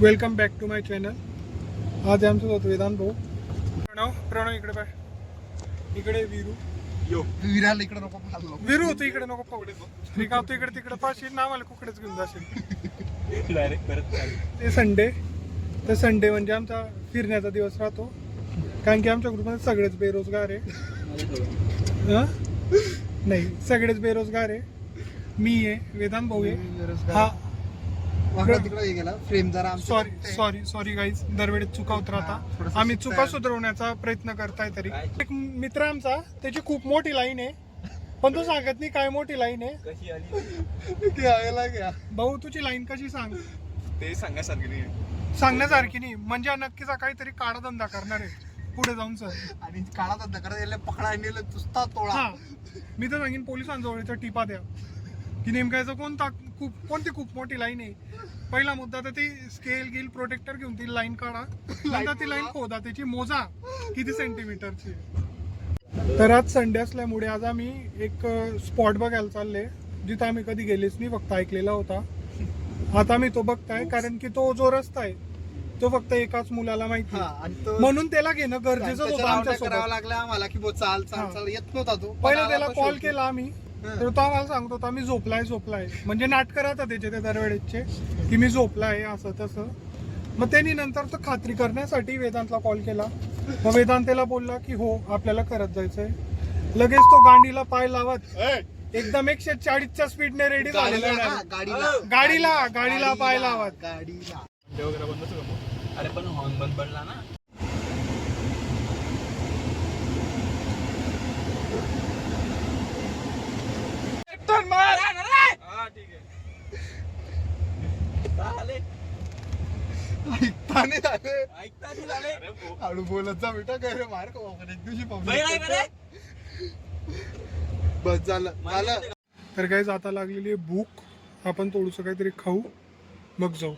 Welcome back to my channel. आज आमचं होतं वेदांत भाऊ. प्रणव इकडे पाय, इकडे विरू. विराला इकडे नको पाहलो. विरू होतं इकडे नको पाहू. रिकावतो इकडे तिकडे पाशील ना, मला कुकडेच घेऊन जाशील डायरेक्ट परत. ते संडे म्हणजे आमचा फिरण्याचा दिवस राहतो, कारण की आमच्या ग्रुपमध्ये सगळेच बेरोजगार आहे. नाही, सगळेच बेरोजगार आहे. मी आहे, वेदांत भाऊ आहे. हा सॉरी गाईज, दरवेळेस चुका होत राहता. आम्ही चुका सुधारवण्याचा प्रयत्न करताय. तरी एक मित्र आमचा, त्याची खूप मोठी लाईन आहे, पण तो सांगत नाही काय मोठी लाईन आहे. भाऊ तुझी लाईन कशी सांग? ते सांगण्यासारखी नाही, म्हणजे नक्कीच काहीतरी काळा धंदा करणार आहे पुढे जाऊन सर. आणि काळा धंदा करायला पकडायला नुसता तोळा. मी तर सांगेन पोलिसांजवळ टिपा द्या की नेमकायचं कोणती खूप मोठी लाईन आहे. पहिला मुद्दा तर ती स्केल प्रोटेक्टर घेऊन ती लाईन काढा, नंतर ती लाईन खोदा, त्याची मोजा किती सेंटीमीटरची. तर आज संडे असल्यामुळे आज आम्ही एक स्पॉट बघायला चालले, जिथं आम्ही कधी गेलेच नाही, फक्त ऐकलेला होता. आता मी तो बघताय, कारण की तो जो रस्ता आहे तो फक्त एकाच मुलाला माहिती, म्हणून त्याला घेणं गरजेचं होतं आमच्यासोबत. लागला आम्हाला की चाल येत नव्हता तो. पहिला त्याला कॉल केला आम्ही, तर तो आम्हाला सांगतो होता मी झोपलाय. म्हणजे नाटकं राहतात त्याचे ते दरवेळेचे की मी झोपलाय असं तसं. मग त्यांनी नंतर तो खात्री करण्यासाठी वेदांतला कॉल केला. मग वेदांतला बोलला की हो आपल्याला करत जायचंय. लगेच तो गांडीला पाय लावत एकदम 140च्या स्पीडने रेडी झालेला. गाडीला पाय लावत. अरे पण हॉर्न बंद पडला ना. हळू बोलत जा बेटा, काय रे मार एक दिवशी बस झालं. तर काही आता लागलेली आहे भूक, आपण थोडंसं काहीतरी खाऊ मग जाऊ.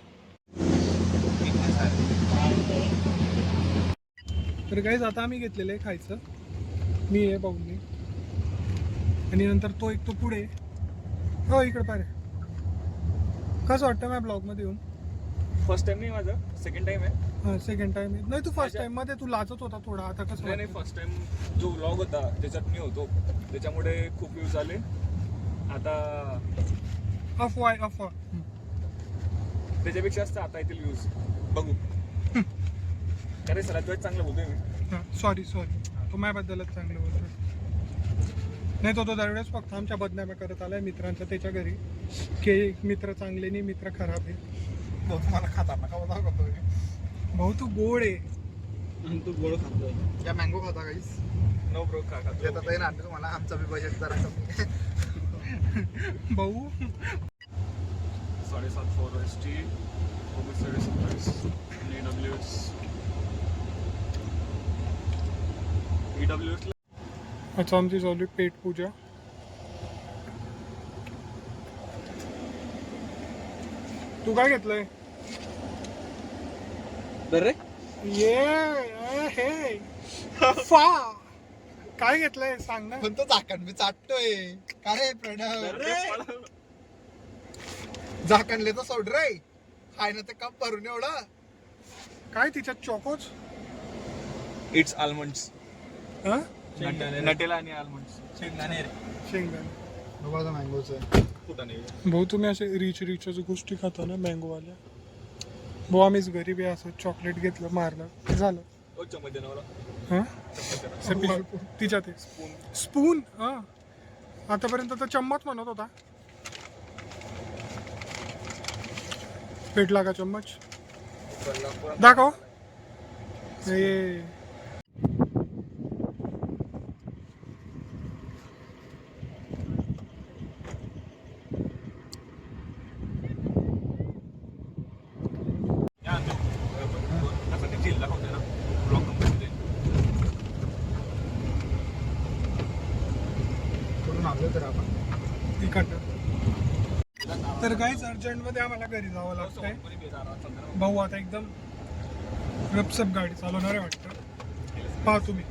तर काही आता आम्ही घेतलेलं आहे खायचं, मी आहे भाऊनी, आणि नंतर तो एक तो पुढे. हो इकडे पारे. कसं वाटतं माझ्या ब्लॉगमध्ये येऊन? फर्स्ट टाइम नाही माझं, सेकंड टाइम आहे. हां सेकंड टाइम आहे. नाही तू फर्स्ट टाइम मध्ये तू लाजत होता थोडा, आता कसं? नाही, फर्स्ट टाइम जो व्लॉग होता त्याच्यात मी होतो, त्याच्यामुळे खूप व्ह्यूज आले. आता अफवा त्याच्यापेक्षा असतं आता येतील व्ह्यूज, बघू. अरे सर तुझ्या चांगलं बोलतोय मी. हां सॉरी तो माझ्याबद्दलच चांगलं बोलतो. नाही तो दरवेळेस फक्त आमच्या बदनाम्या करत आलाय मित्रांच्या त्याच्या घरी, की मित्र चांगले नाही, मित्र खराब आहे. मला खाता करतोय भाऊ तू गोड आहे. तू गोड खातोय. या मँगो खाता काहीच नो ब्रो खातो. तुम्हाला आमचा बी बजेट जरा भाऊ 7.5 ST EWS. अच्छा आमची चालू आहे पेट पूजा. तू काय घेतलंय? बरे हे फा काय घेतलंय सांग ना. पण तो झाकण मी चाटतोय. काय प्रणव झाकणले तर सोड रे, हाय ना ते कप भरून एवढं काय तिच्यात चॉकोच? It's almonds. हा नटेला आणि आल्मंड्स. शेंगदाणे. बघा मँगोच भाऊ तुम्ही असे रिच गोष्टी खाता ना मँगोवाल्या. भाऊ आम्हीच गरीब आहे, असं चॉकलेट घेतलं मारलं झालं. हा तिच्यात स्पून. हा आतापर्यंत तर चम्मच म्हणत होता. भेटला का चम्मच? दाखव. तर काहीच अर्जंटमध्ये आम्हाला घरी जावं लागतंय. भाऊ आता एकदम रपसप गाडी चालवणार आहे वाटतं. पहा तुम्ही.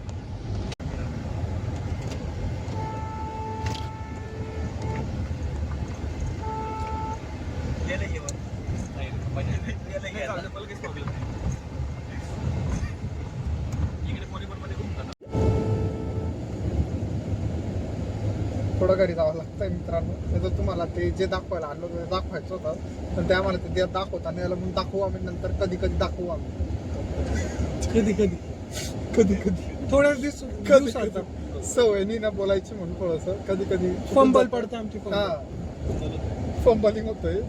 थोडं घरी जावं लागतंय मित्रांनो. नाही तर तुम्हाला ते जे दाखवायला आणलं होतं ते दाखवायचं होतं, पण ते आम्हाला ते दाखवता याला म्हणून दाखवू आम्ही नंतर, कधी कधी दाखवू आम्ही. कधी कधी कधी कधी थोड्याच दिवसात सवय नाही ना बोलायची म्हणून थोडंसं कधी कधी फंबल पडतं आमची हा fumble. फंबलिंग होतंय.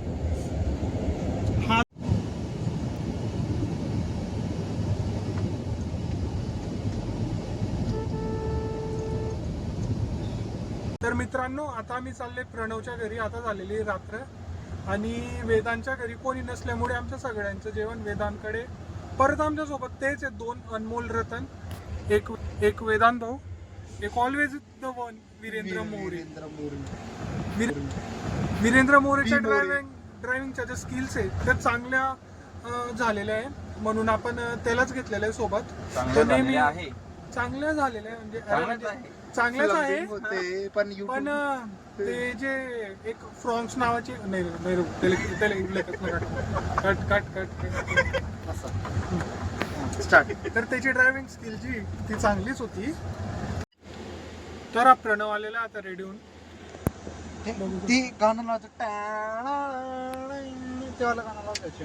तर मित्रांनो आता आम्ही चालले प्रणवच्या घरी. आता झालेली रात्र आणि वेदांच्या घरी कोणी नसल्यामुळे आमच्या सगळ्यांचं जेवण वेदांकडे. परत आमच्या सोबत तेच आहेत 2 अनमोल रतन, एक वेदांत भाऊ, एक always the one Virendra More. Virendra मोरेच्या ड्रायव्हिंगच्या ज्या स्किल्स आहेत त्या चांगल्या झालेल्या आहे, म्हणून आपण त्यालाच घेतलेलं आहे सोबत. तो नेहमी चांगल्या झालेल्या आहे म्हणजे चांगल्याच आहे, होते पण पण ते जे एक फ्रॉन्क्स नावाची नाही स्टार्ट. तर त्याची ड्रायव्हिंग स्किल जी ती चांगलीच होती. तर हा प्रणव आलेला आता रेडी होऊन. ती गाणं लावतो तेव्हा गाणं लावायचं.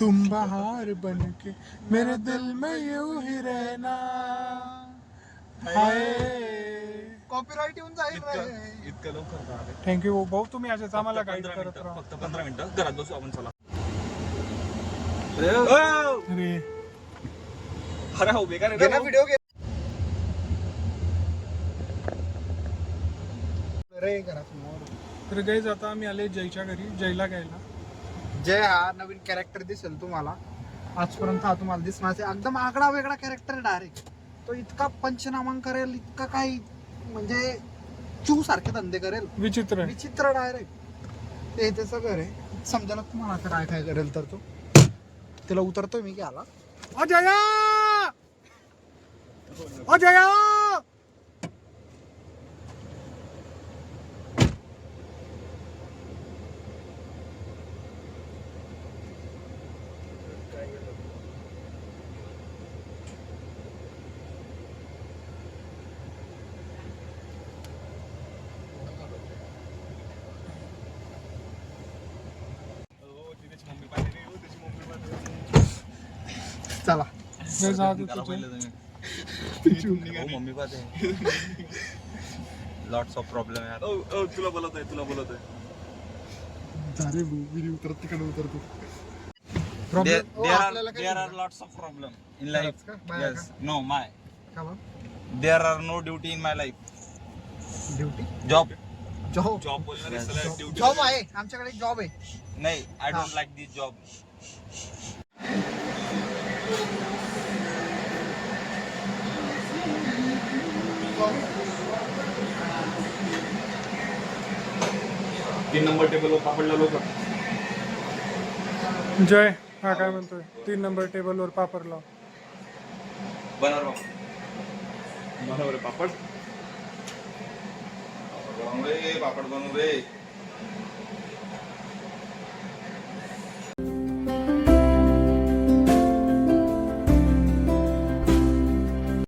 तुम बहार बनके मेरे दिल में यूं ही रहना. हाय कॉपीराइट येऊन जाईल रे. इतकं लवकर थँक्यू भाऊ, तुम्ही असेच आम्हाला गाईड करत राहा. फक्त 15 मिनिटं घरात बसू आपण. चला अरे अरे हो बेकार घे ना व्हिडिओ घे रे घरासमोर. तर गाईज आता आम्ही आले जयच्या घरी, जयला घ्यायला. जय हा नवीन कॅरेक्टर दिसेल तुम्हाला. आजपर्यंत हा तुम्हाला दिसणार एकदम आगळा वेगळा कॅरेक्टर डायरेक्ट. तो इतका पंचनामा करेल, इतका काही म्हणजे चू सारखे धंदे करेल, विचित्र विचित्र डायरेक्ट. ते त्याचं घर आहे, समजायला तुम्हाला आता काय काय करेल. तर तो त्याला उतरतोय मी की आला अजया अजया. चला. मम्मी पाहते. लॉट्स ऑफ प्रॉब्लेम यार. तुला बोलत आहे. झाले मी उतरत तिकडे उतरतो. There are lots of problem in life. Yes. No, there are no duty in my life. Duty Job. Job बोलणार आहे सगळ्यात duty. जॉब आहे आमच्याकडे, जॉब आहे. नाही, I don't like this job. तीन नंबर टेबलवर पापडला लोक. जय हा काय म्हणतोय, 3 नंबर टेबलवर पापड लाव. बनव रे पापड. पापड बनवू रे.